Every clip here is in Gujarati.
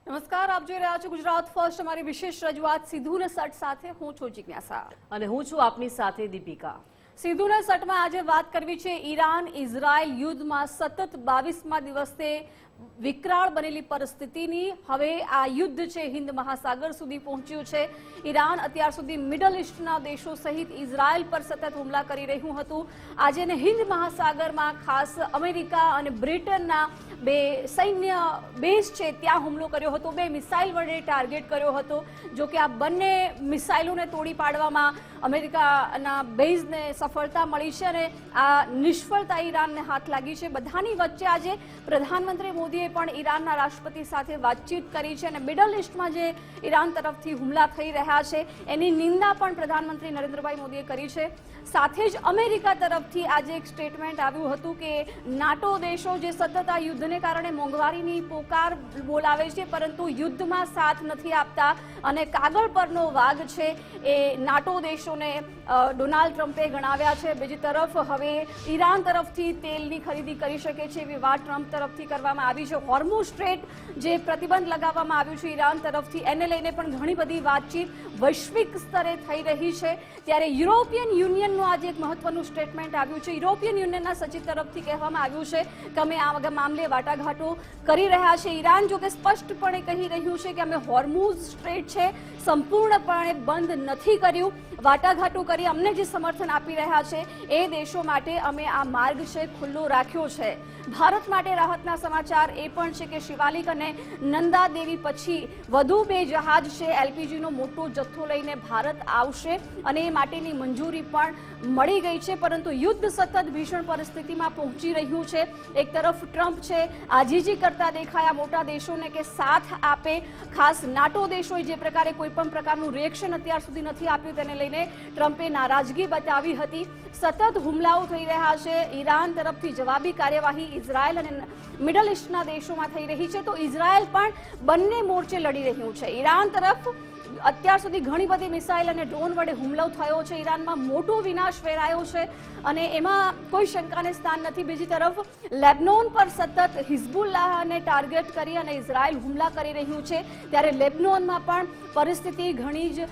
નમસ્કાર, આપ જોઈ રહ્યા છો ગુજરાત ફર્સ્ટ. અમારી વિશેષ રજૂઆત સિદ્ધુ ને સટ સાથે. હું છું જિજ્ઞાસા અને હું છું આપની સાથે દીપિકા. સિદ્ધુ ને સટમાં આજે વાત કરવી છે ઈરાન ઇઝરાયલ યુદ્ધમાં સતત 22મા દિવસે વિકરાળ બનેલી પરિસ્થિતિની. હવે આ યુદ્ધ છે હિન્દ મહાસાગર સુધી પહોંચ્યું છે. ઈરાન અત્યાર સુધી મિડલ ઇસ્ટના દેશો સહિત ઇઝરાયલ પર સતત હુમલા કરી રહ્યું હતું. આજે હિન્દ મહાસાગરમાં ખાસ અમેરિકા અને બ્રિટનના બે સૈન્ય બેઝ છે ત્યાં હુમલો કર્યો હતો. બે મિસાઇલ વડે ટાર્ગેટ કર્યો હતો. જો કે આ બંને મિસાઇલોને તોડી પાડવામાં અમેરિકાના બેઝને સફળતા મળી છે અને આ નિષ્ફળતા ઈરાનને હાથ લાગી છે. બધાની વચ્ચે આજે પ્રધાનમંત્રી મોદીએ પણ ઈરાનના રાષ્ટ્રપતિ સાથે વાતચીત કરી છે અને મિડલ ઇસ્ટમાં જે ઈરાન તરફથી હુમલા થઈ રહ્યા છે એની નિંદા પણ પ્રધાનમંત્રી નરેન્દ્રભાઈ મોદીએ કરી છે. સાથે જ અમેરિકા તરફથી આજે એક સ્ટેટમેન્ટ આવ્યું હતું કે નાટો દેશો જે સતત આ યુદ્ધને કારણે મોંઘવારીની પોકાર બોલાવે છે પરંતુ યુદ્ધમાં સાથ નથી આપતા અને કાગળ પરનો વાઘ છે એ નાટો દેશોને ડોનાલ્ડ ટ્રમ્પે ગણાવ્યા છે. બીજી તરફ હવે ઈરાન તરફથી તેલની ખરીદી કરી શકે છે એવી વાત ટ્રમ્પ તરફથી કરવામાં આવી છે. હોર્મુઝ સ્ટ્રેટ જે પ્રતિબંધ લગાવવામાં આવ્યું છે ઈરાન તરફથી એને લઈને પણ ઘણી બધી વાતચીત વૈશ્વિક સ્તરે થઈ રહી છે. ત્યારે યુરોપિયન યુનિયનનું આજે એક મહત્વનું સ્ટેટમેન્ટ આવ્યું છે. યુરોપિયન યુનિયનના સચિવ તરફથી કહેવામાં આવ્યું છે કે અમે આ મામલે વાટાઘાટો કરી રહ્યા છે. ઈરાન જો કે સ્પષ્ટપણે કહી રહ્યું છે કે અમે હોર્મુઝ સ્ટ્રેટ છે સંપૂર્ણપણે બંધ નથી કર્યું. વાટાઘાટો કરી અમને જે સમર્થન આપી રહ્યા છે એ દેશો માટે અમે આ માર્ગ છે ખુલ્લો રાખ્યો છે. ભારત માટે રાહતના સમાચાર એ પણ છે કે શિવાલિક અને નંદા દેવી પછી વધુ બે જહાજ છે એલપીજીનો મોટો જથ્થો લઈને ભારત આવશે અને એ માટેની મંજૂરી પણ મળી ગઈ છે. પરંતુ યુદ્ધ સતત ભીષણ પરિસ્થિતિમાં પહોંચી રહ્યું છે. એક તરફ ટ્રમ્પ છે આજીજી કરતા દેખાયા મોટા દેશોને કે સાથ આપે. ખાસ નાટો દેશોએ જે પ્રકારે કોઈ પણ પ્રકારનું રિએક્શન અત્યાર સુધી નથી આપ્યું તેને લઈને ટ્રમ્પે નારાજગી બતાવી હતી. સતત હુમલાઓ થઈ રહ્યા છે. ઈરાન તરફથી જવાબી કાર્યવાહી ઇઝરાયલ અને મિડલ ઇસ્ટના દેશોમાં થઈ રહી છે તો ઇઝરાયલ પણ બંને મોરચે લડી રહ્યું છે. ઈરાન તરફ અત્યાર સુધી ઘણી બધી મિસાઇલ અને ડ્રોન વડે હુમલો થયો છે. ઈરાનમાં મોટો વિનાશ વેરાયો છે અને એમાં કોઈ શંકાને સ્થાન નથી. બીજી તરફ લેબનોન પર સતત હિઝબુલ્લાહને ટાર્ગેટ કરી અને ઇઝરાયલ હુમલા કરી રહ્યું છે. ત્યારે લેબનોનમાં પણ પરિસ્થિતિ ઘણી જ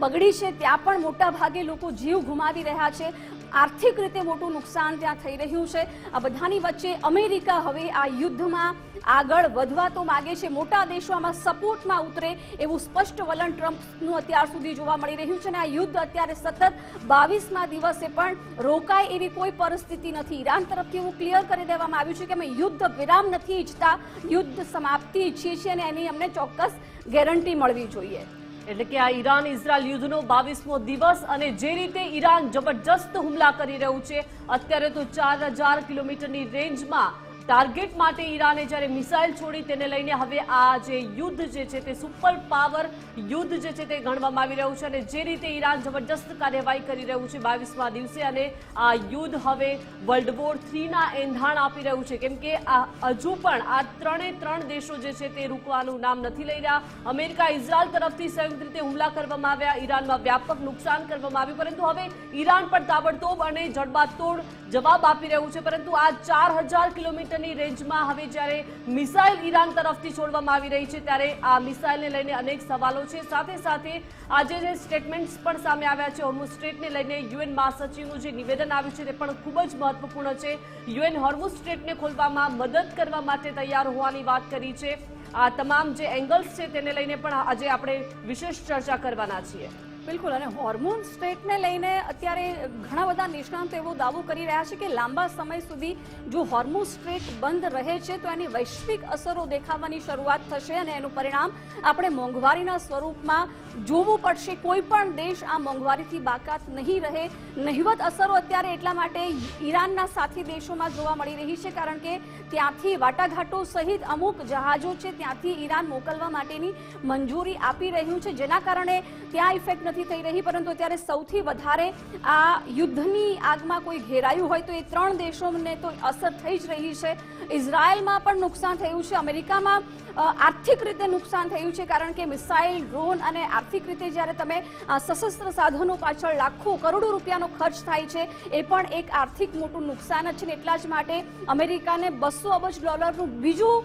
બગડી છે. ત્યાં પણ મોટા ભાગે લોકો જીવ ગુમાવી રહ્યા છે. આર્થિક રીતે મોટું નુકસાન ત્યાં થઈ રહ્યું છે. આ બધાની વચ્ચે અમેરિકા હવે આ યુદ્ધમાં આગળ વધવા તો માગે છે. મોટા દેશો આમાં સપોર્ટમાં ઉતરે એવું સ્પષ્ટ વલણ ટ્રમ્પનું અત્યાર સુધી જોવા મળી રહ્યું છે અને આ યુદ્ધ અત્યારે સતત 22મા દિવસે પણ રોકાય એવી કોઈ પરિસ્થિતિ નથી. ઈરાન તરફથી એવું ક્લિયર કરી દેવામાં આવ્યું છે કે અમે યુદ્ધ વિરામ નથી ઈચ્છતા, યુદ્ધ સમાપ્તિ ઈચ્છીએ છીએ અને એની અમને ચોક્કસ ગેરંટી મળવી જોઈએ. એટલે કે આ ઈરાન ઇઝરાયલ યુદ્ધનો 22મો દિવસ અને જે રીતે ઈરાન જબરજસ્ત હુમલા કરી રહ્યું છે. અત્યારે તો 4000 કિલોમીટરની રેન્જમાં ટાર્ગેટ માટે ઈરાને જ્યારે મિસાઇલ છોડી તેને લઈને હવે આ જે યુદ્ધ જે છે તે સુપર પાવર યુદ્ધ જે છે તે ગણવામાં આવી રહ્યું છે અને જે રીતે ઈરાન જબરજસ્ત કાર્યવાહી કરી રહ્યું છે 22મા દિવસે અને આ યુદ્ધ હવે વર્લ્ડ વોર 3ના એંધાણ આપી રહ્યું છે. કેમ કે હજુ પણ આ ત્રણ દેશો જે છે તે રૂકવાનું નામ નથી લઈ રહ્યા. અમેરિકા ઇઝરાયલ તરફથી સંયુક્ત રીતે હુમલા કરવામાં આવ્યા, ઈરાનમાં વ્યાપક નુકસાન કરવામાં આવ્યું પરંતુ હવે ઈરાન પણ તાબડતોબ અને જડબાતોડ જવાબ આપી રહ્યું છે. પરંતુ આ 4000 કિલોમીટર રેન્જમાં હવે જ્યારે મિસાઇલ ઈરાન તરફથી છોડવામાં આવી રહી છે ત્યારે આ મિસાઇલને લઈને અનેક સવાલો છે. સાથે સાથે આજે જે સ્ટેટમેન્ટ્સ પણ સામે આવ્યા છે હોર્મુઝ સ્ટ્રેટને લઈને યુએન મહાસચિવનું જે નિવેદન આવ્યું છે તે પણ ખૂબ જ મહત્વપૂર્ણ છે. યુએન હોર્મુઝ સ્ટ્રેટને ખોલવામાં મદદ કરવા માટે તૈયાર હોવાની વાત કરી છે. આ તમામ જે એંગલ્સ છે તેને લઈને પણ આજે આપણે વિશેષ ચર્ચા કરવાના છીએ. બિલકુલ. અને હોર્મોન સ્ટ્રેટને લઈને અત્યારે ઘણા બધા નિષ્ણાંતો એવો દાવો કરી રહ્યા છે કે લાંબા સમય સુધી જો હોર્મોન સ્ટ્રેટ બંધ રહે છે તો એની વૈશ્વિક અસરો દેખાવાની શરૂઆત થશે અને એનું પરિણામ આપણે મોંઘવારીના સ્વરૂપમાં જોવું પડશે. કોઈ પણ દેશ આ મોંઘવારીથી બાકાત નહીં રહે. નહિવત અસરો અત્યારે એટલા માટે ઈરાનના સાથી દેશોમાં જોવા મળી રહી છે કારણ કે ત્યાંથી વાટાઘાટો સહિત અમુક જહાજો છે ત્યાંથી ઈરાન મોકલવા માટેની મંજૂરી આપી રહ્યું છે જેના કારણે ત્યાં ઇફેક્ટ નથી થઈ રહી. પરંતુ અત્યારે સૌથી વધારે આ યુદ્ધની આગમાં કોઈ ઘેરાયું હોય તો એ ત્રણ દેશોને તો અસર થઈ જ રહી છે. ઇઝરાયલમાં પણ નુકસાન થયું છે, અમેરિકામાં આર્થિક રીતે નુકસાન થયું છે, કારણ કે મિસાઇલ, ડ્રોન અને આર્થિક રીતે જ્યારે તમે સશસ્ત્ર સાધનો પાછળ લાખો કરોડો રૂપિયાનો ખર્ચ થાય છે, એ પણ એક આર્થિક મોટું નુકસાન જ છે ને એટલા જ માટે અમેરિકાને $200 અબજનું બીજું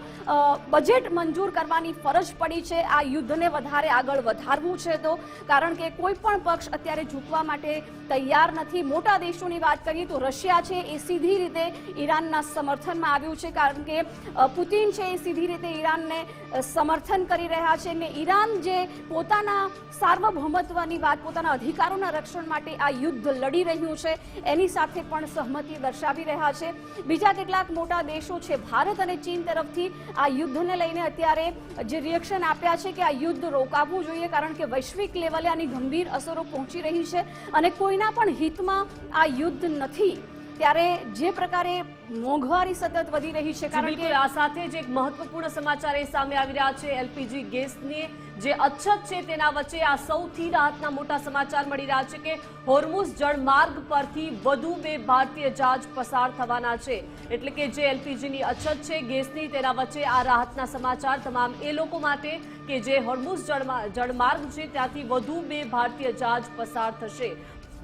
બજેટ મંજૂર કરવાની ફરજ પડી છે આ યુદ્ધને વધારે આગળ વધારવું છે તો, કારણ કે કોઈ પણ પક્ષ અત્યારે ઝૂકવા માટે તૈયાર નથી. મોટા દેશોની વાત કરીએ તો રશિયા છે એ સીધી રીતે ઈરાનના સમર્થનમાં આવ્યું છે, કારણ કે પુતિન છે એ સીધી રીતે ઈરાનને સમર્થન કરી રહ્યા છે અને ઈરાન જે પોતાના સાર્વભૌમત્વની વાત, પોતાના અધિકારોના રક્ષણ માટે આ યુદ્ધ લડી રહ્યું છે એની સાથે પણ સહમતિ દર્શાવી રહ્યા છે. બીજા કેટલાક મોટા દેશો છે, ભારત અને ચીન તરફથી આ યુદ્ધને લઈને અત્યારે જે રિએક્શન આપ્યા છે કે આ યુદ્ધ રોકાવવું જોઈએ, કારણ કે વૈશ્વિક લેવલે આની ગંભીર અસરો પહોંચી રહી છે અને કોઈના પણ હિતમાં આ યુદ્ધ નથી. ત્યારે જે પ્રકારે મોંઘવારી સતત વધી રહી છે, કારણ કે આ સાથે જ એક મહત્વપૂર્ણ સમાચાર એ સામે આવી રહ્યા છે. એલપીજી ગેસની જે અછત છે તેના વચ્ચે આ સૌથી રાહતના મોટા સમાચાર મળી રહ્યા છે કે હોર્મુઝ જળમાર્ગ પરથી વધુ 2 ભારતીય જહાજ પસાર થવાના છે. એટલે કે જે એલપીજીની અછત છે ગેસની, તેના વચ્ચે આ રાહતના સમાચાર તમામ એ લોકો માટે કે જે હોર્મુઝ જળમાર્ગ છે ત્યાંથી વધુ 2 ભારતીય જહાજ પસાર થશે.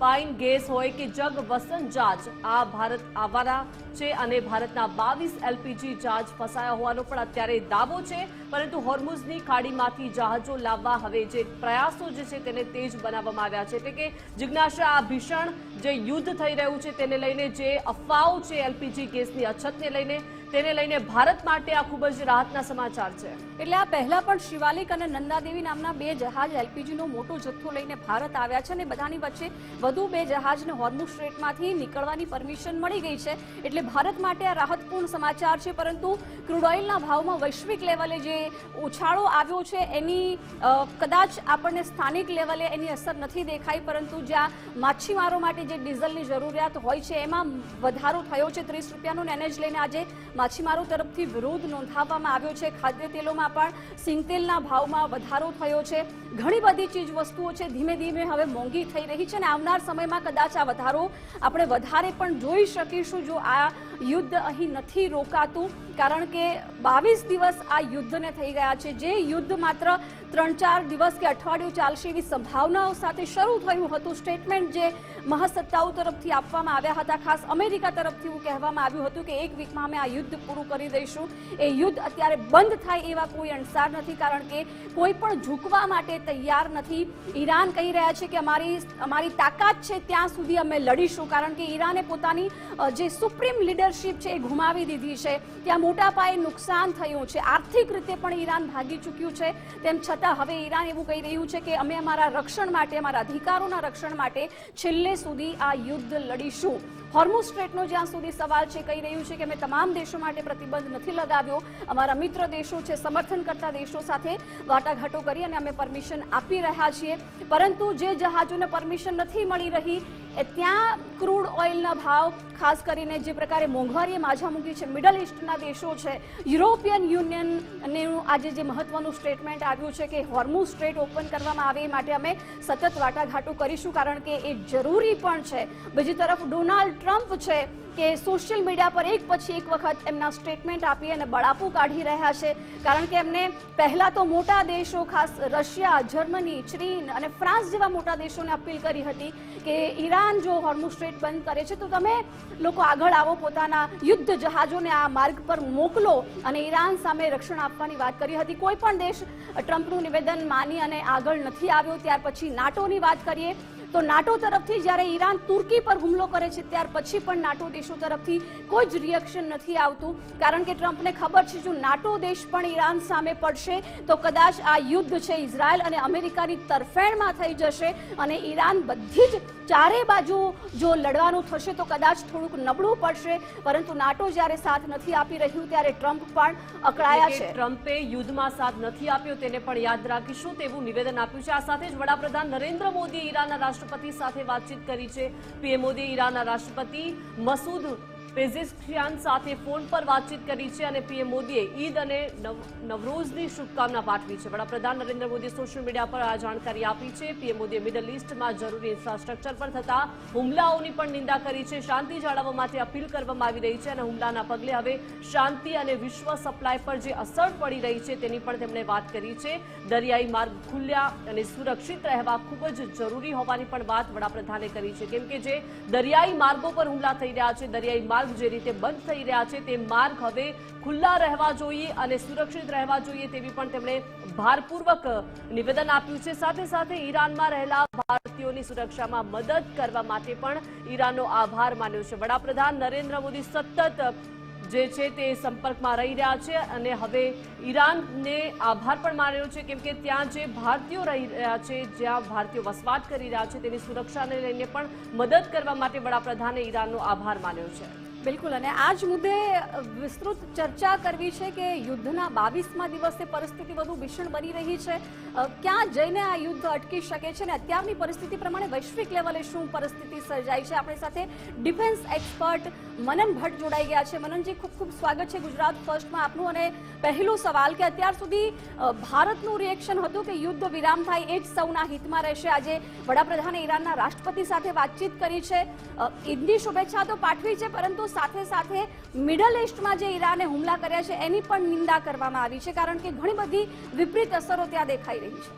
પાઇન ગેસ હોય કે જગ વસંત જહાજ આ ભારત આવવાના છે અને ભારતના 22 એલપીજી જહાજ ફસાયા હોવાનો પણ અત્યારે દાવો છે. પરંતુ હોર્મુઝની ખાડીમાંથી જહાજો લાવવા હવે જે પ્રયાસો જે છે તેને તેજ બનાવવામાં આવ્યા છે. એટલે કે જિજ્ઞાસા, આ ભીષણ જે યુદ્ધ થઈ રહ્યું છે તેને લઈને જે અફવાઓ છે એલપીજી ગેસની અછતને લઈને, તેને લઈને ભારત માટે આ ખૂબ જ રાહતના સમાચાર છે. એટલે આ પહેલા પણ શિવાલિક અને નંદાદેવી નામના 2 જહાજ એલપીજીનો મોટો જથ્થો લઈને ભારત આવ્યા છે અને બધાની વચ્ચે વધુ 2 જહાજને હોર્મુઝ સ્ટ્રેટમાંથી નીકળવાની પરમિશન મળી ગઈ છે. એટલે ભારત માટે આ રાહતપૂર્ણ સમાચાર છે. પરંતુ ક્રૂડ ઓઇલના ભાવમાં વૈશ્વિક લેવલે જે ઉછાળો આવ્યો છે એની કદાચ આપણને સ્થાનિક લેવલે એની અસર નથી દેખાઈ, પરંતુ જ્યાં માછીમારો માટે જે ડીઝલની જરૂરિયાત હોય છે એમાં વધારો થયો છે. 30 રૂપિયાનું એને જ લઈને આજે માછીમારો તરફથી વિરોધ નોંધાવવામાં આવ્યો છે. ખાદ્ય તેલોમાં પણ સિંગતેલના ભાવમાં વધારો થયો છે. ઘણી બધી ચીજ વસ્તુઓ છે ધીમે ધીમે હવે મોંઘી થઈ રહી છે અને આવનાર સમયમાં કદાચ આ વધારો આપણે વધારે પણ જોઈ શકીશું જો આ યુદ્ધ અહીં નથી રોકાતું, કારણ કે 22 દિવસ આ યુદ્ધને થઈ ગયા છે. જે યુદ્ધ માત્ર 3-4 દિવસ કે અઠવાડિયું ચાલશે એવી સંભાવનાઓ સાથે શરૂ થયું હતું. સ્ટેટમેન્ટ જે મહાસત્તાઓ તરફથી આપવામાં આવ્યા હતા, ખાસ અમેરિકા તરફથી એવું કહેવામાં આવ્યું હતું કે 1 વીકમાં અમે આ યુદ્ધ પૂરું કરી દઈશું. એ યુદ્ધ અત્યારે બંધ થાય એવા કોઈ અંસાર નથી, કારણ કે કોઈ પણ ઝૂકવા માટે તૈયાર નથી. ઈરાન કહી રહ્યા છે કે અમારી તાકાત છે ત્યાં સુધી અમે લડીશું, કારણ કે ઈરાને પોતાની જે સુપ્રીમ લીડરશિપ છે એ ગુમાવી દીધી છે. ત્યાં મોટા પાયે નુકસાન થયું છે. આર્થિક રીતે પણ ઈરાન ભાગી ચૂક્યું છે. તેમ છતાં હવે ઈરાન એવું કહી રહ્યું છે કે અમે અમારા રક્ષણ માટે, અમારા અધિકારોના રક્ષણ માટે છેલ્લે સુધી આ યુદ્ધ લડીશું. હોર્મુઝ સ્ટ્રેટનો જ્યાં સુધી સવાલ છે, કહી રહ્યું છે કે અમે તમામ દેશો માટે પ્રતિબંધ નથી લગાવ્યો. અમારા મિત્ર દેશો છે, સમર્થન કરતા દેશો સાથે વાટાઘાટો કરી અને અમે પરમિશન આપી રહ્યા છીએ. પરંતુ જે જહાજોને પરમિશન નથી મળી રહી ત્યાં ક્રૂડ ઓઇલના ભાવ, ખાસ કરીને જે પ્રકારે મોંઘવારીએ માઝા મૂકી છે મિડલ ઇસ્ટના દેશો છે, યુરોપિયન યુનિયનનું આજે જે મહત્વનું સ્ટેટમેન્ટ આવ્યું છે કે હોર્મુઝ સ્ટ્રેટ ઓપન કરવામાં આવે એ માટે અમે સતત વાટાઘાટો કરીશું, કારણ કે એ જરૂરી પણ છે. બીજી તરફ ડોનાલ્ડ ટ્રમ્પ છે કે સોશિયલ મીડિયા પર એક પછી એક વખત એમના સ્ટેટમેન્ટ આપી અને બળાપું કાઢી રહ્યા છે, કારણ કે એમને પહેલા તો મોટા દેશો, ખાસ રશિયા, જર્મની, ચીન અને ફ્રાન્સ જેવા મોટા દેશોને અપીલ કરી હતી કે ઈરાન જો હોર્મુઝ સ્ટ્રેટ બંધ કરે છે તો તમે લોકો આગળ આવો, પોતાના યુદ્ધ જહાજોને આ માર્ગ પર મોકલો અને ઈરાન સામે રક્ષણ આપવાની વાત કરી હતી. કોઈ પણ દેશ ટ્રમ્પનું નિવેદન માની અને આગળ નથી આવ્યો. ત્યાર પછી નાટોની વાત કરીએ તો નાટો તરફથી જ્યારે ઈરાન તુર્કી પર હુમલો કરે છે ત્યાર પછી પણ નાટો દેશો તરફથી કોઈ જ રિએક્શન નથી આવતું, કારણ કે ટ્રમ્પને ખબર છે જો નાટો દેશ પણ ઈરાન સામે પડશે તો કદાચ આ યુદ્ધ છે ઇઝરાયલ અને અમેરિકાની તરફેણમાં થઈ જશે અને ઈરાન બધી જ ચારે બાજુ જો લડવાનું થશે તો કદાચ થોડુંક નબળું પડશે. પરંતુ નાટો જ્યારે સાથ નથી આપી રહ્યું ત્યારે ટ્રમ્પ પણ અકળાયા છે. ટ્રમ્પે યુદ્ધમાં સાથ નથી આપ્યો તેને પણ યાદ રાખીશું તેવું નિવેદન આપ્યું છે. આ સાથે જ વડાપ્રધાન નરેન્દ્ર મોદી ઈરાનના રાષ્ટ્રપતિ સાથે વાતચીત કરી છે. પીએમ મોદી ઈરાનના રાષ્ટ્રપતિ મસૂદ પેઝેશિયાન સાથે ફોન પર વાતચીત કરી છે અને પીએમ મોદીએ ઈદ અને નવરોઝની શુભકામના પાઠવી છે. વડાપ્રધાન નરેન્દ્ર મોદીએ સોશિયલ મીડિયા પર આ જાણકારી આપી છે. પીએમ મોદીએ મિડલ ઈસ્ટમાં જરૂરી ઇન્ફ્રાસ્ટ્રક્ચર પર થતા હુમલાઓની પણ નિંદા કરી છે. શાંતિ જાળવવા માટે અપીલ કરવામાં આવી રહી છે અને હુમલાના પગલે હવે શાંતિ અને વિશ્વ સપ્લાય પર જે અસર પડી રહી છે તેની પણ તેમણે વાત કરી છે. દરિયાઈ માર્ગ ખુલ્યા અને સુરક્ષિત રહેવા ખૂબ જ જરૂરી હોવાની પણ વાત વડાપ્રધાને કરી છે, કેમ કે જે દરિયાઈ માર્ગો પર હુમલા થઈ રહ્યા છે, દરિયાઈ માર્ગ જે રીતે બંધ થઈ રહ્યા છે તે માર્ગ હવે ખુલ્લા રહેવા જોઈએ અને સુરક્ષિત રહેવા જોઈએ તેવી પણ તેમણે ભારપૂર્વક નિવેદન આપ્યું છે. સાથે સાથે ઈરાનમાં રહેલા ભારતીયોની સુરક્ષામાં મદદ કરવા માટે પણ ઈરાનનો આભાર માન્યો છે. વડાપ્રધાન નરેન્દ્ર મોદી સતત જે છે તે સંપર્કમાં રહી રહ્યા છે અને હવે ઈરાનને આભાર પણ માન્યો છે, કેમ કે ત્યાં જે ભારતીયો રહી રહ્યા છે, જ્યાં ભારતીયો વસવાટ કરી રહ્યા છે તેની સુરક્ષાને લઈને પણ મદદ કરવા માટે વડાપ્રધાને ઈરાનનો આભાર માન્યો છે. બિલકુલ, અને આ જ મુદ્દે વિસ્તૃત ચર્ચા કરવી છે કે યુદ્ધના 22મા દિવસે પરિસ્થિતિ વધુ ભીષણ બની રહી છે. ક્યાં જઈને આ યુદ્ધ અટકી શકે છે અને અત્યારની પરિસ્થિતિ પ્રમાણે વૈશ્વિક લેવલે શું પરિસ્થિતિ સર્જાઈ છે? આપણી સાથે ડિફેન્સ એક્સપર્ટ મનન ભટ્ટ જોડાઈ ગયા છે. મનનજી, ખૂબ ખૂબ સ્વાગત છે ગુજરાત ફર્સ્ટમાં આપનું. અને પહેલો સવાલ કે અત્યાર સુધી ભારતનું રિએક્શન હતું કે યુદ્ધ વિરામ થાય એ જ સૌના હિતમાં રહેશે. આજે વડાપ્રધાને ઈરાનના રાષ્ટ્રપતિ સાથે વાતચીત કરી છે, ઈદની શુભેચ્છા તો પાઠવી છે, પરંતુ સાથે સાથે મિડલ ઈસ્ટમાં જે ઈરાને હુમલા કર્યા છે એની પણ નિંદા કરવામાં આવી છે, કારણ કે ઘણી બધી વિપરીત અસરો ત્યાં દેખાઈ રહી છે.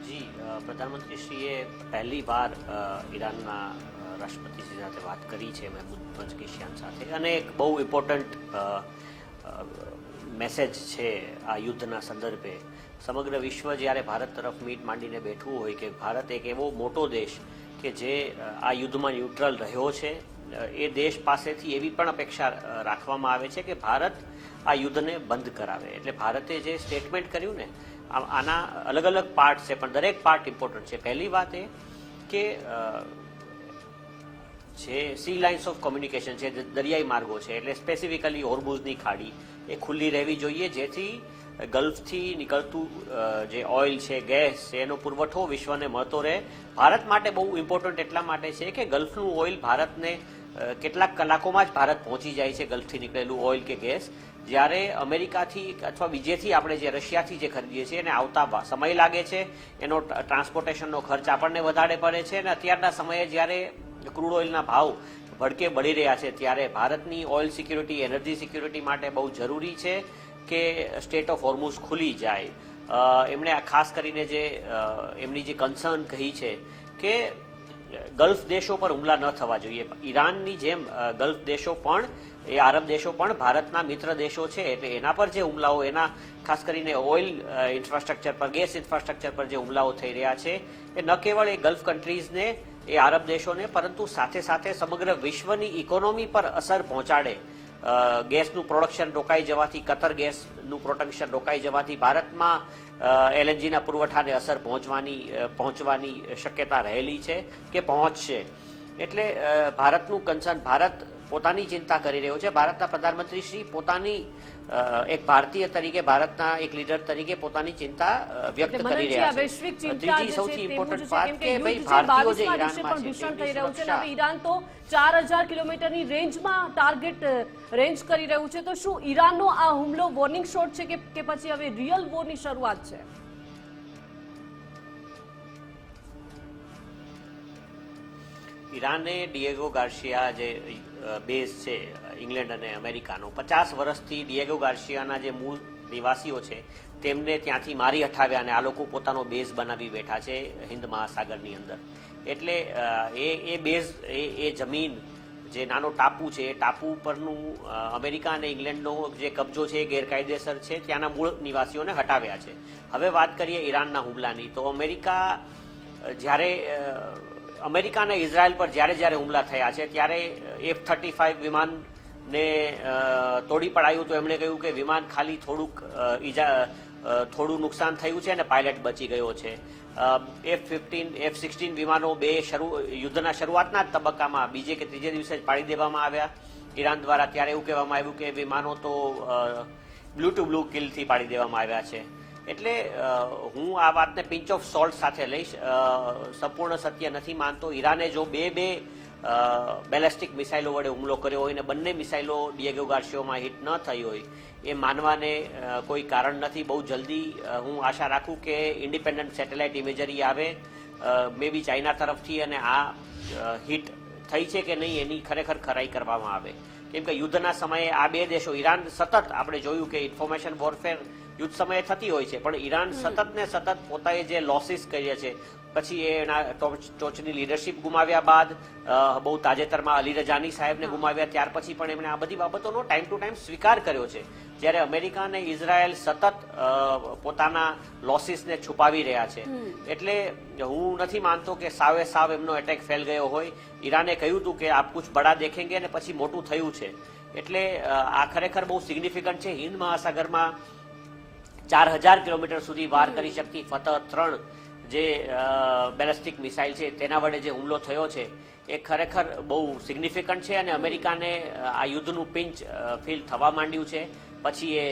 જી, પ્રધાનમંત્રીશ્રીએ પહેલી વાર ઈરાનના રાષ્ટ્રપતિ સાથે વાત કરી છે, મહેમૂદ પેઝેશિયાન સાથે, અને એક બહુ ઇમ્પોર્ટન્ટ મેસેજ છે આ યુદ્ધના સંદર્ભે. સમગ્ર વિશ્વ જ્યારે ભારત તરફ મીટ માંડીને બેઠવું હોય કે ભારત એક એવો મોટો દેશ કે જે આ યુદ્ધમાં ન્યુટ્રલ રહ્યો છે, એ દેશ પાસેથી એવી પણ અપેક્ષા રાખવામાં આવે છે કે ભારત આ યુદ્ધને બંધ કરાવે. એટલે ભારતે જે સ્ટેટમેન્ટ કર્યું ને, આના અલગ અલગ પાર્ટ છે પણ દરેક પાર્ટ ઇમ્પોર્ટન્ટ છે. પહેલી વાત એ કે જે સી લાઇન્સ ઓફ કોમ્યુનિકેશન છે, દરિયાઈ માર્ગો છે, એટલે સ્પેસિફિકલી હોર્મુઝની ખાડી એ ખુલ્લી રહેવી જોઈએ, જેથી ગલ્ફથી નીકળતું જે ઓઇલ છે, ગેસ છે, એનો પુરવઠો વિશ્વને મળતો રહે. ભારત માટે બહુ ઇમ્પોર્ટન્ટ એટલા માટે છે કે ગલ્ફનું ઓઇલ ભારતને કેટલાક કલાકોમાં જ ભારત પહોંચી જાય છે, ગલ્ફથી નીકળેલું ઓઇલ કે ગેસ. જ્યારે અમેરિકાથી અથવા બીજેથી આપણે જે રશિયાથી જે ખરીદીએ છીએ એને આવતા સમય લાગે છે, એનો ટ્રાન્સપોર્ટેશનનો ખર્ચ આપણને વધારે પડે છે. અને અત્યારના સમયે જ્યારે ક્રૂડ ઓઇલના ભાવ ભડકે બળી રહ્યા છે, ત્યારે ભારતની ઓઇલ સિક્યુરિટી, એનર્જી સિક્યુરિટી માટે બહુ જરૂરી છે કે સ્ટેટ ઓફ હોર્મુઝ ખુલી જાય. એમણે ખાસ કરીને જે એમની જે કન્સર્ન કહી છે કે ગલ્ફ દેશો પર હુમલા ન થવા જોઈએ. ઈરાનની જેમ ગલ્ફ દેશો પણ, એ આરબ દેશો પણ ભારતના મિત્ર દેશો છે, એટલે એના પર જે હુમલાઓ, એના ખાસ કરીને ઓઇલ ઇન્ફ્રાસ્ટ્રક્ચર પર, ગેસ ઇન્ફ્રાસ્ટ્રક્ચર પર જે હુમલાઓ થઈ રહ્યા છે, એ ન કેવળ એ ગલ્ફ કન્ટ્રીઝને, એ આરબ દેશોને, પરંતુ સાથે સાથે સમગ્ર વિશ્વની ઇકોનોમી પર અસર પહોંચાડે. ગેસનું પ્રોડક્શન રોકાઈ જવાથી, કતર ગેસનું પ્રોડક્શન રોકાઈ જવાથી ભારતમાં એલએનજીના પુરવઠાને અસર પહોંચવાની શક્યતા રહેલી છે કે પહોંચશે. એટલે ભારતનું કન્સર્ન, ભારત પોતાની ચિંતા કરી રહ્યો છે. ભારતના પ્રધાનમંત્રી શ્રી પોતાની એક ભારતીય તરીકે, ભારતના એક લીડર તરીકે પોતાની ચિંતા વ્યક્ત કરી રહ્યા છે. ત્રીજી સૌથી ઇમ્પોર્ટન્ટ વાત કે ભાઈ ભારતીયો જે ઈરાનમાં છે, ઈરાન તો 4000 કિલોમીટરની રેન્જમાં ટાર્ગેટ રેન્જ કરી રહ્યું છે, તો શું ઈરાનનો આ હુમલો વોર્નિંગ શોટ છે કે પછી હવે રિયલ વોરની શરૂઆત છે? ઈરાને ડિએગો ગાર્સિયા જે બેઝ છે ઇંગ્લેન્ડ અને અમેરિકાનો, 50 વર્ષથી ડિએગો ગાર્સિયાના જે મૂળ નિવાસીઓ છે તેમને ત્યાંથી મારી હટાવ્યા અને આ લોકો પોતાનો બેઝ બનાવી બેઠા છે હિન્દ મહાસાગરની અંદર. એટલે એ બેઝ, એ જમીન, જે નાનો ટાપુ છે, એ ટાપુ પરનું અમેરિકા અને ઇંગ્લેન્ડનો જે કબજો છે એ ગેરકાયદેસર છે, ત્યાંના મૂળ નિવાસીઓને હટાવ્યા છે. હવે વાત કરીએ ઈરાનના હુમલાની, તો અમેરિકા અને ઇઝરાયલ પર જ્યારે હુમલા થયા છે ત્યારે F-35 વિમાનને તોડી પડાયું, તો એમણે કહ્યું કે વિમાન ખાલી થોડું નુકસાન થયું છે અને પાયલટ બચી ગયો છે. F-15, F-16 વિમાનો યુદ્ધના શરૂઆતના જ તબક્કામાં બીજે કે ત્રીજે દિવસે જ પાડી દેવામાં આવ્યા ઈરાન દ્વારા. ત્યારે એવું કહેવામાં આવ્યું કે વિમાનો તો બ્લુ ટુ બ્લુ કિલથી પાડી દેવામાં આવ્યા છે. એટલે હું આ વાતને પિંચ ઓફ સોલ્ટ સાથે લઈશ. સંપૂર્ણ સત્ય નથી માનતો. ઈરાને જો બે બેલેસ્ટિક મિસાઇલો વડે હુમલો કર્યો હોય અને બંને મિસાઇલો ડિએગો ગાર્સિયામાં હિટ ન થઈ હોય એ માનવાને કોઈ કારણ નથી. બહુ જલ્દી હું આશા રાખું કે ઇન્ડિપેન્ડન્ટ સેટેલાઇટ ઇમેજરી આવે મે બી ચાઇના તરફથી અને આ હિટ થઈ છે કે નહીં એની ખરેખર ખરાઈ કરવામાં આવે. કેમ કે યુદ્ધના સમયે આ બે દેશો, ઈરાન સતત આપણે જોયું કે ઇન્ફોર્મેશન વોરફેર યુદ્ધ સમયે થતી હોય છે, પણ ઈરાન સતત ને સતત પોતાએ જે લોસીસ કર્યા છે, પછી એના ટોચની લીડરશિપ ગુમાવ્યા બાદ બહુ તાજેતરમાં અલી રજાની સાહેબને ગુમાવ્યા ત્યાર પછી પણ એમણે આ બધી બાબતોનો ટાઈમ ટુ ટાઈમ સ્વીકાર કર્યો છે. જ્યારે અમેરિકા અને ઇઝરાયલ સતત પોતાના લોસીસને છુપાવી રહ્યા છે. એટલે હું નથી માનતો કે સાવે સાવ એમનો એટેક ફેલ ગયો હોય. ઈરાને કહ્યું હતું કે આપ કુછ બડા દેખેંગે અને પછી મોટું થયું છે. એટલે આ ખરેખર બહુ સિગ્નિફિકન્ટ છે. હિન્દ મહાસાગરમાં 4000 કિલોમીટર સુધી વાર કરી શકતી ફતહ-3 જે બેલેસ્ટિક મિસાઇલ છે તેના વડે જે હુમલો થયો છે એ ખરેખર બહુ સિગ્નિફિકન્ટ છે અને અમેરિકાને આ યુદ્ધનું પિંચ ફીલ થવા માંડ્યું છે. પછી એ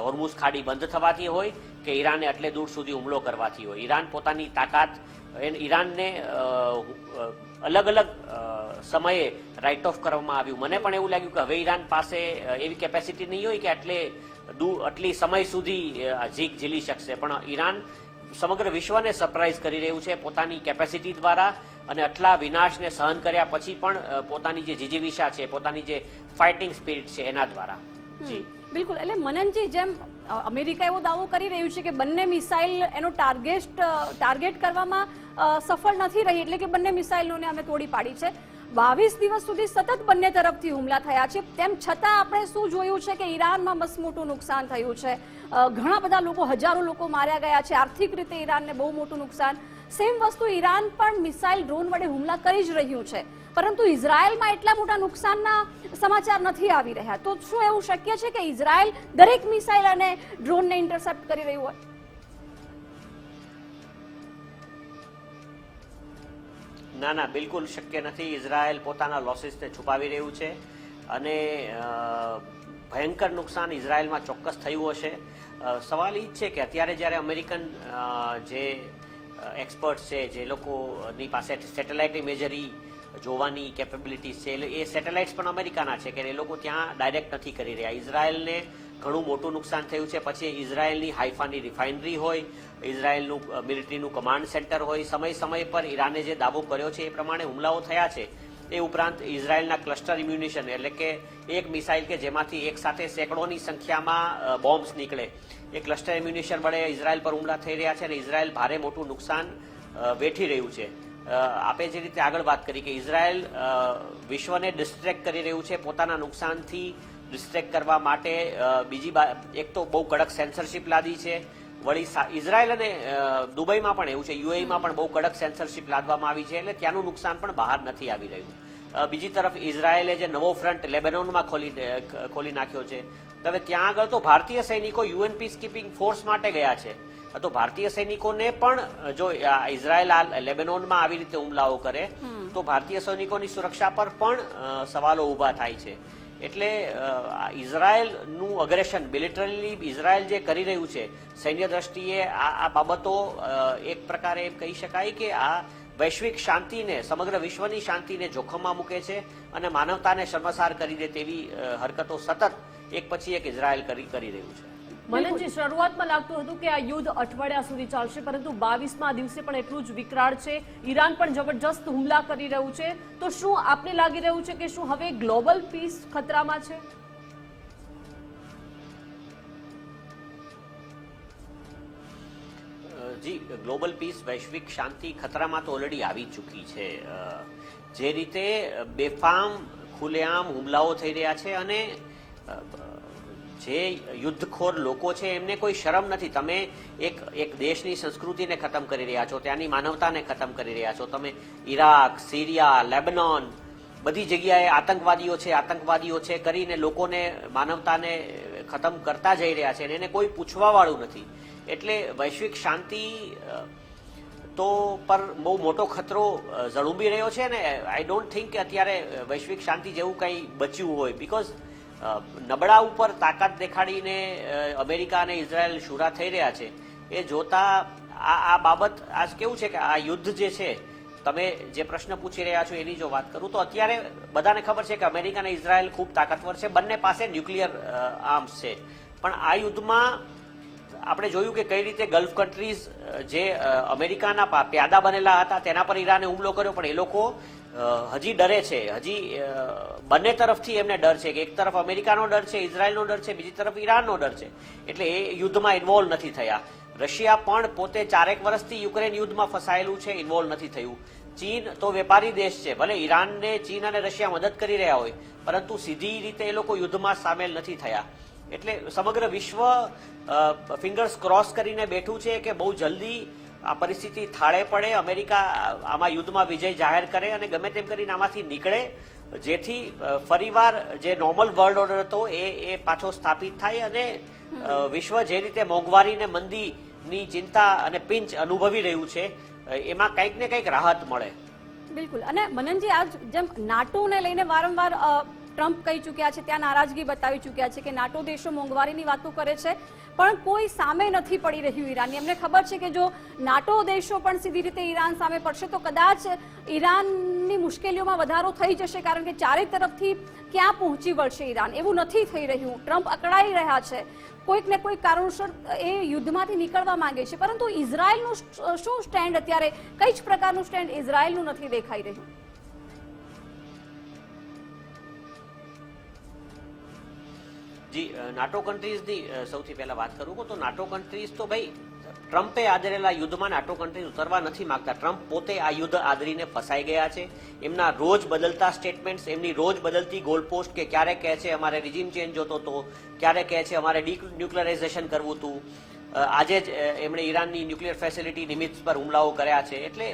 હોર્મુઝ ખાડી બંધ થવાથી હોય કે ઈરાને આટલે દૂર સુધી હુમલો કરવાથી હોય. ઈરાન પોતાની તાકાત, ઈરાનને અલગ અલગ સમયે રાઇટ ઓફ કરવામાં આવ્યું. મને પણ એવું લાગ્યું કે હવે ઈરાન પાસે એવી કેપેસિટી નહીં હોય કે આટલી સમય સુધી જીક ઝીલી શકશે, પણ ઈરાન સમગ્ર વિશ્વને સરપ્રાઇઝ કરી રહ્યું છે પોતાની કેપેસિટી દ્વારા અને આટલા વિનાશને સહન કર્યા પછી પણ પોતાની જે જીજીવિષા છે, પોતાની જે ફાઇટિંગ સ્પિરિટ છે એના દ્વારા. જી બિલકુલ. એટલે મનનજી, જેમ અમેરિકા એવો દાવો કરી રહ્યું છે કે બંને મિસાઇલ એનો ટાર્ગેટ કરવામાં સફળ નથી રહી, એટલે કે બંને મિસાઇલોને અમે તોડી પાડી છે. 22 દિવસ સુધી સતત બંને તરફથી હુમલા થયા છે, તેમ છતાં આપણે શું જોયું છે કે ઈરાનમાં મસમોટું નુકસાન થયું છે. ઘણા બધા લોકો, હજારો લોકો માર્યા ગયા છે. આર્થિક રીતે ઈરાનને બહુ મોટું નુકસાન. સેમ વસ્તુ ઈરાન પણ મિસાઇલ ડ્રોન વડે હુમલા કરી જ રહ્યું છે, પરંતુ ઇઝરાયલમાં એટલા મોટા નુકસાનના સમાચાર નથી આવી રહ્યા. તો શું એવું શક્ય છે કે ઇઝરાયલ દરેક મિસાઇલ અને ડ્રોનને ઇન્ટરસેપ્ટ કરી રહ્યું હોય? ના ના, બિલકુલ શક્ય નથી. ઇઝરાયલ પોતાના લોસીસને છુપાવી રહ્યું છે અને ભયંકર નુકસાન ઇઝરાયલમાં ચોક્કસ થયું હશે. સવાલ એ જ છે કે અત્યારે જ્યારે અમેરિકન જે એક્સપર્ટ્સ છે, જે લોકોની પાસે સેટેલાઇટ ઇમેજરી જોવાની કેપેબિલિટીઝ છે, એ સેટેલાઇટ્સ પણ અમેરિકાના છે કે એ લોકો ત્યાં ડાયરેક્ટ નથી કરી રહ્યા. ઇઝરાયલને ઘણું મોટું નુકસાન થયું છે. પછી ઇઝરાયલની હાઇફાની રિફાઇનરી હોય, ઇઝરાયલનું મિલિટરીનું કમાન્ડ સેન્ટર હોય, સમય સમય પર ઈરાને જે દાવો કર્યો છે એ પ્રમાણે હુમલાઓ થયા છે. એ ઉપરાંત ઇઝરાયલના ક્લસ્ટર ઇમ્યુનિશન, એટલે કે એક મિસાઇલ કે જેમાંથી એક સાથે સેંકડોની સંખ્યામાં બોમ્બ્સ નીકળે, એ ક્લસ્ટર ઇમ્યુનિશન વડે ઇઝરાયલ પર હુમલા થઈ રહ્યા છે અને ઇઝરાયલ ભારે મોટું નુકસાન વેઠી રહ્યું છે. આપે જે રીતે આગળ વાત કરી કે ઇઝરાયલ વિશ્વને ડિસ્ટ્રેક્ટ કરી રહ્યું છે પોતાના નુકસાનથી ડિસ્ટ્રેક્ટ કરવા માટે. બીજી એક તો બહુ કડક સેન્સરશિપ લાદી છે. વળી ઇઝરાયલ અને દુબઈમાં પણ એવું છે, યુએઈમાં પણ બહુ કડક સેન્સરશિપ લાદવામાં આવી છે, એટલે ત્યાંનું નુકસાન પણ બહાર નથી આવી રહ્યું. બીજી તરફ ઇઝરાયલે જે નવો ફ્રન્ટ લેબેનોનમાં ખોલી નાખ્યો છે, હવે ત્યાં આગળ તો ભારતીય સૈનિકો યુએન પીસ કીપિંગ ફોર્સ માટે ગયા છે. તો ભારતીય સૈનિકોને પણ જો ઇઝરાયલ લેબેનોનમાં આવી રીતે હુમલાઓ કરે તો ભારતીય સૈનિકોની સુરક્ષા પર પણ સવાલો ઊભા થાય છે. એટલે ઇઝરાયલનું અગ્રેશન, મિલિટરીલી ઇઝરાયલ જે કરી રહ્યું છે સૈન્ય દ્રષ્ટિએ, આ બાબતો એક પ્રકારે એમ કહી શકાય કે આ વૈશ્વિક શાંતિને, સમગ્ર વિશ્વની શાંતિને જોખમમાં મૂકે છે અને માનવતાને શર્મસાર કરી દે તેવી હરકતો સતત એક પછી એક ઇઝરાયલ કરી રહ્યું છે. મનનજી, શરૂઆતમાં લાગતું હતું કે આ યુદ્ધ અઠવાડિયા સુધી ચાલશે, પરંતુ 22મા દિવસે પણ એટલું જ વિકરાળ છે. ઈરાન પણ જબરજસ્ત હુમલા કરી રહ્યું છે. તો શું આપને લાગી રહ્યું છે કે શું હવે ગ્લોબલ પીસ ખતરામાં છે? જી, ગ્લોબલ પીસ, વૈશ્વિક શાંતિ ખતરામાં તો ઓલરેડી આવી ચૂકી છે. જે રીતે બેફામ ખુલ્લેઆમ હુમલાઓ થઈ રહ્યા છે અને જે યુદ્ધખોર લોકો છે એમને કોઈ શરમ નથી. તમે એક દેશની સંસ્કૃતિને ખતમ કરી રહ્યા છો, ત્યાંની માનવતાને ખતમ કરી રહ્યા છો. તમે ઈરાક, સિરિયા, લેબનોન, બધી જગ્યાએ આતંકવાદીઓ છે કરીને લોકોને, માનવતાને ખતમ કરતા જઈ રહ્યા છે અને એને કોઈ પૂછવા વાળું નથી. એટલે વૈશ્વિક શાંતિ તો પર બહુ મોટો ખતરો ઝળુંબી રહ્યો છે ને આઈ ડોન્ટ થિંક કે અત્યારે વૈશ્વિક શાંતિ જેવું કંઈ બચ્યું હોય. બીકોઝ નબળા ઉપર તાકાત દેખાડીને અમેરિકા અને ઇઝરાયલ શુરા થઈ રહ્યા છે. એ જોતા આ બાબત આજ કેવું છે કે આ યુદ્ધ જે છે, તમે જે પ્રશ્ન પૂછી રહ્યા છો એની જો વાત કરું તો અત્યારે બધાને ખબર છે કે અમેરિકા અને ઇઝરાયલ ખૂબ તાકાતવર છે, બંને પાસે ન્યુક્લિયર આર્મ્સ છે, પણ આ યુદ્ધમાં આપણે જોયું કે કઈ રીતે ગલ્ફ કન્ટ્રીઝ જે અમેરિકાના પ્યાદા બનેલા હતા તેના પર ઈરાને હુમલો કર્યો, પણ એ લોકો હજી ડરે છે. હજી બંને તરફથી એમને ડર છે કે એક તરફ અમેરિકાનો ડર છે, ઇઝરાયલનો ડર છે, બીજી તરફ ઈરાનનો ડર છે, એટલે એ યુદ્ધમાં ઇન્વોલ્વ નથી થયા. રશિયા પણ પોતે 4 વર્ષથી યુક્રેન યુદ્ધમાં ફસાયેલું છે, ઇન્વોલ્વ નથી થયું. ચીન તો વેપારી દેશ છે, ભલે ઈરાનને ચીન અને રશિયા મદદ કરી રહ્યા હોય, પરંતુ સીધી રીતે એ લોકો યુદ્ધમાં સામેલ નથી થયા. એટલે સમગ્ર વિશ્વ ફિંગર્સ ક્રોસ કરીને બેઠું છે કે બહુ જલ્દી આ પરિસ્થિતિ થાળે પડે, અમેરિકા આમાં યુદ્ધમાં વિજય જાહેર કરે અને ગમે તેમ કરીને આમાંથી નીકળે, જેથી ફરીવાર જે નોર્મલ વર્લ્ડ ઓર્ડર હતો એ પાછો સ્થાપિત થાય અને વિશ્વ જે રીતે મોંઘવારી ને મંદીની ચિંતા અને પિંચ અનુભવી રહ્યું છે એમાં કંઈક ને કંઈક રાહત મળે. બિલકુલ. અને મનનજી, આજ જેમ નાટોને લઈને વારંવાર ટ્રમ્પ કહી ચૂક્યા છે, ત્યાં નારાજગી બતાવી ચૂક્યા છે કે નાટો દેશો મોંઘવારીની વાતો કરે છે, પણ કોઈ સામે નથી પડી રહ્યું ઈરાનની. એમને ખબર છે કે જો નાટો દેશો પણ સીધી રીતે ઈરાન સામે પડશે તો કદાચ ઈરાનની મુશ્કેલીઓમાં વધારો થઈ જશે, કારણ કે ચારે તરફથી ક્યાં પહોંચી વળશે ઈરાન, એવું નથી થઈ રહ્યું. ટ્રમ્પ અકળાઈ રહ્યા છે, કોઈક ને કોઈક કારણોસર એ યુદ્ધમાંથી નીકળવા માંગે છે, પરંતુ ઇઝરાયલનું શું સ્ટેન્ડ અત્યારે, કઈ જ પ્રકારનું સ્ટેન્ડ ઇઝરાયલનું નથી દેખાઈ રહ્યું? જી, નાટો કન્ટ્રીઝની સૌથી પહેલા વાત કરું તો નાટો કન્ટ્રીઝ તો ભાઈ ટ્રમ્પે આદરેલા યુદ્ધમાં નાટો કન્ટ્રીઝ ઉતરવા નથી માંગતા. ટ્રમ્પ પોતે આ યુદ્ધ આદરીને ફસાઈ ગયા છે. એમના રોજ બદલતા સ્ટેટમેન્ટ્સ, એમની રોજ બદલતી ગોલપોસ્ટ, કે ક્યારે કહે છે અમારે રિજીમ ચેન્જ જોતો હતો, ક્યારે કહે છે અમારે ડિન્યુક્લિયરાઇઝેશન કરવું હતું, આજે જ એમણે ઈરાનની ન્યુક્લિયર ફેસિલિટી નિમિત્ત પર હુમલાઓ કર્યા છે. એટલે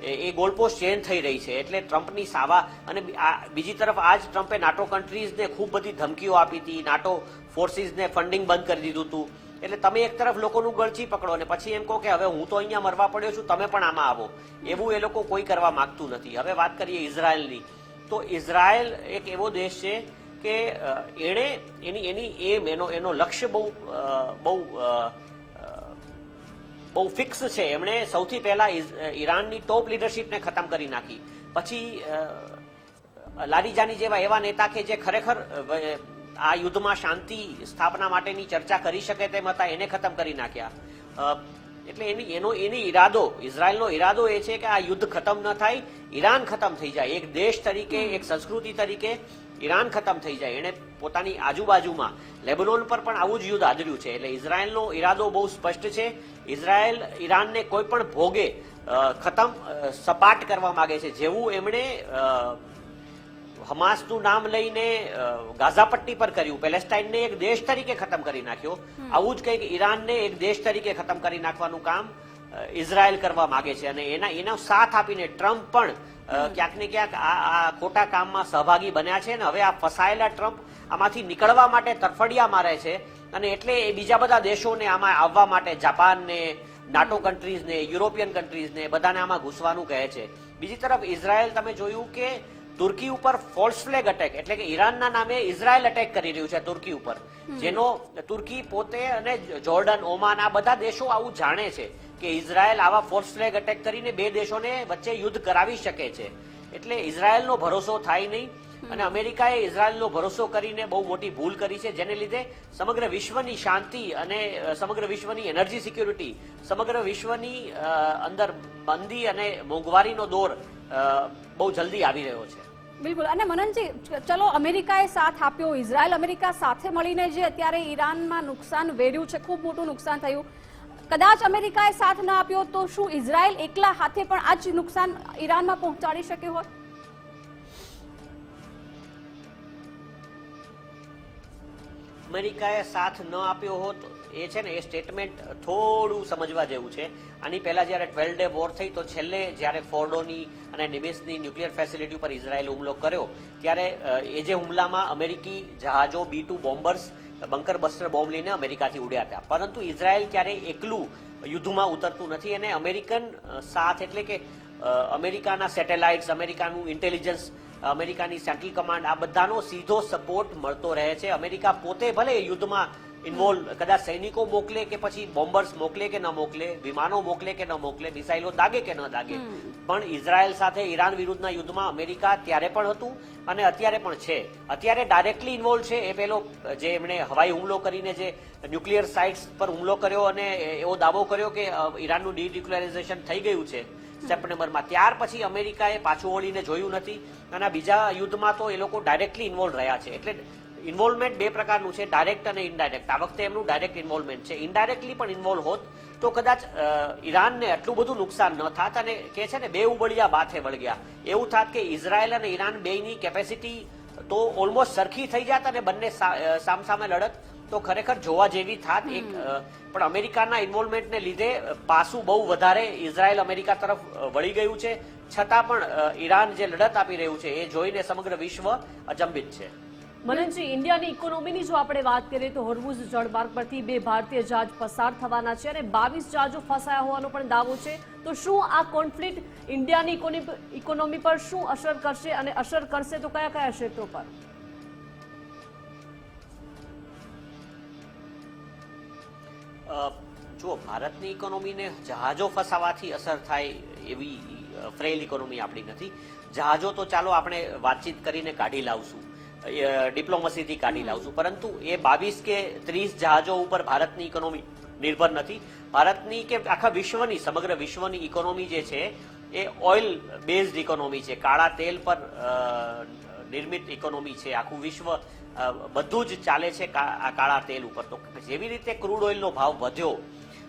એ ગોલપોસ્ટ ચેન્જ થઈ રહી છે. એટલે ટ્રમ્પની સાવા, અને બીજી તરફ આજ ટ્રમ્પે નાટો કન્ટ્રીઝને ખૂબ બધી ધમકીઓ આપી હતી, નાટો ફોર્સીસને ફંડિંગ બંધ કરી દીધું હતું. એટલે તમે એક તરફ લોકોનું ગળચી પકડો અને પછી એમ કહો કે હવે હું તો અહીંયા મરવા પડ્યો છું, તમે પણ આમાં આવો, એવું એ લોકો કોઈ કરવા માંગતું નથી. હવે વાત કરીએ ઇઝરાયલની, તો ઇઝરાયલ એક એવો દેશ છે કે એણે એની એમ, એનો લક્ષ્ય બહુ ફિક્સ છે. એમણે સૌથી પહેલા ઈરાનની ટોપ લીડરશીપને ખતમ કરી નાખી, પછી લારીજાની જેવા એવા નેતા કે જે ખરેખર આ યુદ્ધમાં શાંતિ સ્થાપના માટેની ચર્ચા કરી શકે તેમ હતા, એને ખતમ કરી નાખ્યા. એટલે એની ઈરાદો, ઇઝરાયલનો ઈરાદો એ છે કે આ યુદ્ધ ખતમ ન થાય, ઈરાન ખતમ થઈ જાય, એક દેશ તરીકે, એક સંસ્કૃતિ તરીકે ઈરાન ખતમ થઈ જાય. એણે પોતાની આજુબાજુમાં લેબનોન પર પણ આવું જ યુદ્ધ આદર્યું છે. એટલે ઇઝરાયલનો ઈરાદો બહુ સ્પષ્ટ છે. ઇઝરાયલ ઈરાનને કોઈ પણ ભોગે ખતમ, સપાટ કરવા માંગે છે. જેવું એમણે હમાસનું નામ લઈને ગાઝા પટ્ટી પર કર્યું, પેલેસ્ટાઇનને એક દેશ તરીકે ખતમ કરી નાખ્યો, આવું જ કંઈક ઈરાનને એક દેશ તરીકે ખતમ કરી નાખવાનું કામ ઇઝરાયલ કરવા માંગે છે. અને એનો સાથ આપીને ટ્રમ્પ પણ ક્યાંક ને ક્યાંક આ ખોટા કામમાં સહભાગી બન્યા છે. અને હવે આ ફસાયેલા ટ્રમ્પ આમાંથી નીકળવા માટે તરફડિયા મારે છે, અને એટલે એ બીજા બધા દેશોને આમાં આવવા માટે, જાપાનને, નાટો કન્ટ્રીઝને, યુરોપિયન કન્ટ્રીઝને, બધાને આમાં ઘૂસવાનું કહે છે. બીજી તરફ ઇઝરાયલ, તમે જોયું કે તુર્કી ઉપર ફોલ્સ ફ્લેગ અટેક, એટલે કે ઈરાનના નામે ઇઝરાયલ અટેક કરી રહ્યું છે તુર્કી ઉપર, જેનો તુર્કી પોતે અને જોર્ડન, ઓમાન, આ બધા દેશો આવું જાણે છે કે ઇઝરાયલ આવા ફોલ્સ ફ્લેગ અટેક કરીને બે દેશોને વચ્ચે યુદ્ધ કરાવી શકે છે. એટલે ઇઝરાયલનો ભરોસો થાય નહીં, અને અમેરિકાએ ઇઝરાયલનો ભરોસો કરીને બહુ મોટી ભૂલ કરી છે, જેને લીધે સમગ્ર વિશ્વની શાંતિ અને સમગ્ર વિશ્વની એનર્જી સિક્યોરિટી, સમગ્ર વિશ્વની અંદર મંદી અને મોંઘવારીનો દોર બહુ જલ્દી આવી રહ્યો છે. બિલકુલ. અને મનનજી, ચલો અમેરિકાએ સાથ આપ્યો, ઇઝરાયલ અમેરિકા સાથે મળીને જે અત્યારે ઈરાનમાં નુકસાન વેર્યું છે, ખૂબ મોટું નુકસાન થયું, કદાચ અમેરિકાએ સાથ ન આપ્યો તો શું ઇઝરાયલ એકલા હાથે પણ આ જ નુકસાન ઈરાનમાં પહોંચાડી શક્યો હોત? અમેરિકાએ સાથ ન આપ્યો હોત, એ છે ને, એ સ્ટેટમેન્ટ થોડું સમજવા જેવું છે. આની પહેલા જ્યારે 12 ડે વોર થઈ તો છેલ્લે જ્યારે ફોર્ડોની અને નિમિત્સની ન્યુક્લિયર ફેસિલિટી ઉપર ઇઝરાયલ હુમલો કર્યો, ત્યારે એ જે હુમલામાં અમેરિકી જહાજો B-2 bombers bunker buster bomb લઈને અમેરિકાથી ઉડ્યા હતા. પરંતુ ઇઝરાયલ ક્યારેય એકલું યુદ્ધમાં ઉતરતું નથી, અને અમેરિકન સાથ, એટલે કે અમેરિકાના સેટેલાઇટ્સ, અમેરિકાનું ઇન્ટેલિજન્સ અમેરિકાની સેન્ટ્રલ કમાન્ડ, આ બધાનો સીધો સપોર્ટ મળતો રહે છે. અમેરિકા પોતે ભલે યુદ્ધમાં ઇન્વોલ્વ, કદાચ સૈનિકો મોકલે કે પછી બોમ્બર્સ મોકલે કે ન મોકલે, વિમાનો મોકલે કે ન મોકલે, મિસાઇલો દાગે કે ન દાગે, પણ ઇઝરાયલ સાથે ઈરાન વિરુદ્ધના યુદ્ધમાં અમેરિકા ત્યારે પણ હતું અને અત્યારે પણ છે. અત્યારે ડાયરેક્ટલી ઇન્વોલ્વ છે. એ પેલો જે એમણે હવાઈ હુમલો કરીને જે ન્યુક્લિયર સાઇટ્સ પર હુમલો કર્યો અને એવો દાવો કર્યો કે ઈરાનનું ડિન્યુક્લિયરાઇઝેશન થઈ ગયું છે સપ્ટેમ્બરમાં, ત્યાર પછી અમેરિકાએ પાછું વળીને જોયું નથી. અને બીજા યુદ્ધમાં તો એ લોકો ડાયરેક્ટલી ઇન્વોલ્વ રહ્યા છે. એટલે ઇન્વોલ્વમેન્ટ બે પ્રકારનું છે, ડાયરેક્ટ અને ઇનડાયરેક્ટ. આ વખતે એમનું ડાયરેક્ટ ઇન્વોલ્વમેન્ટ છે. ઇનડાયરેક્ટલી પણ ઇન્વોલ્વ હોત તો કદાચ ઈરાનને આટલું બધું નુકસાન ન થાત અને કે છે ને બે ઉબળિયા બાથે વળગ્યા એવું થાત કે ઇઝરાયલ અને ઈરાન બેયની કેપેસિટી તો ઓલમોસ્ટ સરખી થઈ જાત અને બંને સામસામે લડત તો ખરેખર જોવા જેવી થાત. એક પણ અમેરિકાના ઇન્વોલ્વમેન્ટને લીધે પાસું બહુ વધારે ઇઝરાયલ અમેરિકા તરફ વળી ગયું છે. છતાં પણ ઈરાન જે લડત આપી રહ્યું છે એ જોઈને સમગ્ર વિશ્વ અચંબિત છે. મનનજી, ઇન્ડિયાની ઇકોનોમીની જો આપણે વાત કરીએ તો હોર્મુઝ જળમાર્ગ પરથી 2 ભારતીય જહાજ પસાર થવાના છે અને 22 જહાજો ફસાયા હોવાનો પણ દાવો છે. તો શું આ કોન્ફ્લિક્ટ ઇન્ડિયાની ઇકોનોમી પર શું અસર કરશે અને અસર કરશે તો કયા કયા ક્ષેત્રો પર? જો ભારતની ઇકોનોમીને જહાજો ફસાવાથી અસર થાય એવી ફ્રેલ ઇકોનોમી આપણી નથી. જહાજો તો ચાલો આપણે વાતચીત કરીને કાઢી લાવશું, ડિપ્લોમસીથી કાઢી લાવશું, પરંતુ એ 22 કે 30 જહાજો ઉપર ભારતની ઇકોનોમી નિર્ભર નથી. ભારતની કે આખા વિશ્વની, સમગ્ર વિશ્વની ઇકોનોમી જે છે એ ઓઇલ બેઝડ ઇકોનોમી છે, કાળા તેલ પર નિર્મિત ઇકોનોમી છે. આખું વિશ્વ બધું જ ચાલે છે આ કાળા તેલ ઉપર. તો જેવી રીતે ક્રૂડ ઓઇલનો ભાવ વધ્યો,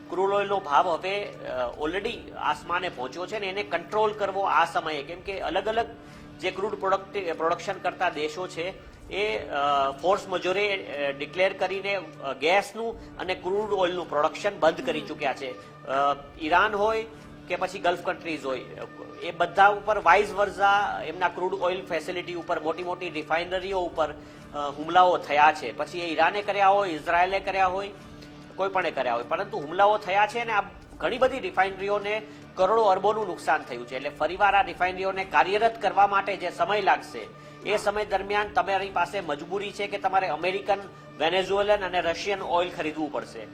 ક્રૂડ ઓઇલનો ભાવ હવે ઓલરેડી આસમાને પહોંચ્યો છે ને એને કંટ્રોલ કરવો આ સમયે, કેમ કે અલગ અલગ જે ક્રૂડ પ્રોડક્શન કરતા દેશો છે એ ફોર્સ મજોરે ડિક્લેર કરીને ગેસનું અને ક્રૂડ ઓઇલનું પ્રોડક્શન બંધ કરી ચૂક્યા છે. ઈરાન હોય કે પછી ગલ્ફ કન્ટ્રીઝ હોય, એ બધા ઉપર વાઇઝ વર્ઝા એમના ક્રૂડ ઓઇલ ફેસિલિટી ઉપર, મોટી મોટી રિફાઇનરીઓ ઉપર હુમલાઓ થયા છે. પછી એ ઈરાને કર્યા હોય, ઇઝરાયલે કર્યા હોય, કોઈ પણ કર્યા હોય, પરંતુ હુમલાઓ થયા છે અને આ ઘણી બધી રિફાઇનરીઓને કરોડો અરબોનું નુકસાન થયું છે. એટલે ફરીવાર આ રિફાઇનરીઓને કાર્યરત કરવા માટે જે સમય લાગશે એ સમય દરમિયાન તમારી પાસે મજબૂરી છે કે તમારે અમેરિકન, વેનેઝુએલન અને રશિયન ઓઇલ ખરીદવું પડશે.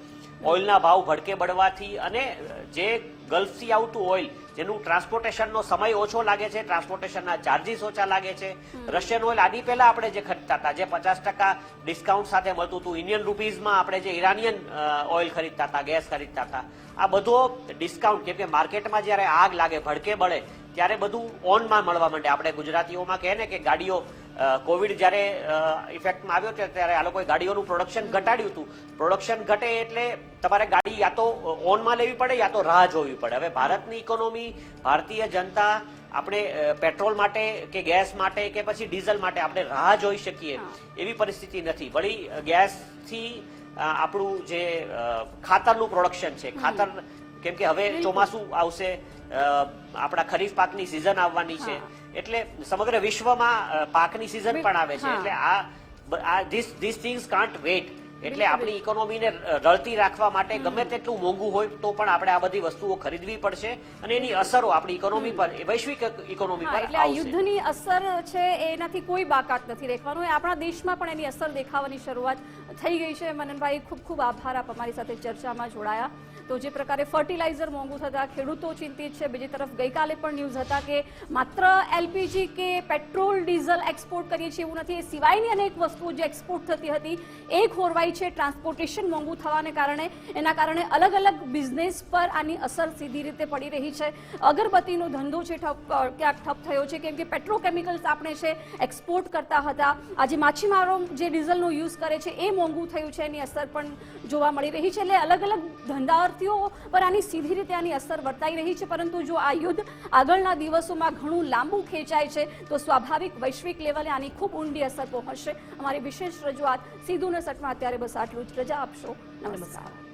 ઓઇલના ભાવ ભડકે બળવાથી અને જે ગલ્ફથી આવતું ઓઇલ જેનું ટ્રાન્સપોર્ટેશનનો સમય ઓછો લાગે છે, ટ્રાન્સપોર્ટેશનના ચાર્જીસ ઓછા લાગે છે. રશિયન ઓઇલ આની પહેલા આપણે જે ખરીદતા હતા, જે 50% ડિસ્કાઉન્ટ સાથે મળતું હતું, ઇન્ડિયન રૂપીઝમાં આપણે જે ઇરાનિયન ઓઇલ ખરીદતા હતા, ગેસ ખરીદતા હતા, આ બધો ડિસ્કાઉન્ટ, કેમ કે માર્કેટમાં જ્યારે આગ લાગે, ભડકે બળે, ત્યારે બધું ઓનમાં મળવા માંડે. આપણે ગુજરાતીઓમાં કહે ને કે ગાડીઓ, કોવિડ જ્યારે ઇફેક્ટમાં આવ્યો ત્યારે આ લોકોએ ગાડીઓનું પ્રોડક્શન ઘટાડ્યું હતું. પ્રોડક્શન ઘટે એટલે તમારે ગાડી યા તો ઓનમાં લેવી પડે યા તો રાહ જોવી પડે. હવે ભારતની ઇકોનોમી, ભારતીય જનતા આપણે પેટ્રોલ માટે કે ગેસ માટે કે પછી ડીઝલ માટે આપણે રાહ જોઈ શકીએ એવી પરિસ્થિતિ નથી. વળી ગેસથી આપણું જે ખાતરનું પ્રોડક્શન છે, ખાતર, કેમ કે હવે ચોમાસું આવશે, આપણા ખરીફ પાકની સિઝન આવવાની છે, એટલે સમગ્ર વિશ્વમાં પાકની સિઝન પણ આવે છે. એટલે આ ધીસ થિંગ્સ કાન્ટ વેઇટ. એટલે આપણી ઇકોનોમીને રળતી રાખવા માટે ગમે તેટલું મોંઘું હોય તો પણ આપણે આ બધી વસ્તુઓ ખરીદવી પડશે અને એની અસરો આપણી ઇકોનોમી પર, વૈશ્વિક ઇકોનોમી પર એટલે આ યુદ્ધની અસર છે એનાથી કોઈ બાકાત નથી રહેવાનું. આપણા દેશમાં પણ એની અસર દેખાવાની શરૂઆત થઈ ગઈ છે. મનનભાઈ, ખૂબ ખૂબ આભાર, આપ અમારી સાથે ચર્ચામાં જોડાયા. તો જે પ્રકારે ફર્ટિલાઇઝર મોંઘું થતા ખેડૂતો ચિંતિત છે, બીજી તરફ ગઈકાલે પણ ન્યૂઝ હતા કે માત્ર એલપીજી કે પેટ્રોલ, ડીઝલ એક્સપોર્ટ કરીએ છીએ એવું નથી, એ સિવાયની અનેક વસ્તુઓ જે એક્સપોર્ટ થતી હતી એ ખોરવાઈ છે. ટ્રાન્સપોર્ટેશન મોંઘું થવાને કારણે, એના કારણે અલગ અલગ બિઝનેસ પર આની અસર સીધી રીતે પડી રહી છે. અગરબત્તીનો ધંધો છે ક્યાંક ઠપ થયો છે, કેમ કે પેટ્રોકેમિકલ્સ આપણે છે એક્સપોર્ટ કરતા હતા. આજે માછીમારો જે ડીઝલનો યુઝ કરે છે એ મોંઘું થયું છે, એની અસર પણ જોવા મળી રહી છે. એટલે અલગ અલગ ધંધાર્થીઓ પર આની સીધી રીતે આની અસર વર્તાઈ રહી છે. પરંતુ જો આ યુદ્ધ આગળના દિવસોમાં ઘણું લાંબુ ખેંચાય છે તો સ્વાભાવિક વૈશ્વિક લેવલે આની ખૂબ ઊંડી અસર પહોંચશે. અમારી વિશેષ રજૂઆત સીધું ને સટમાં અત્યારે બસ આટલું જ. રજા આપશો. નમસ્કાર.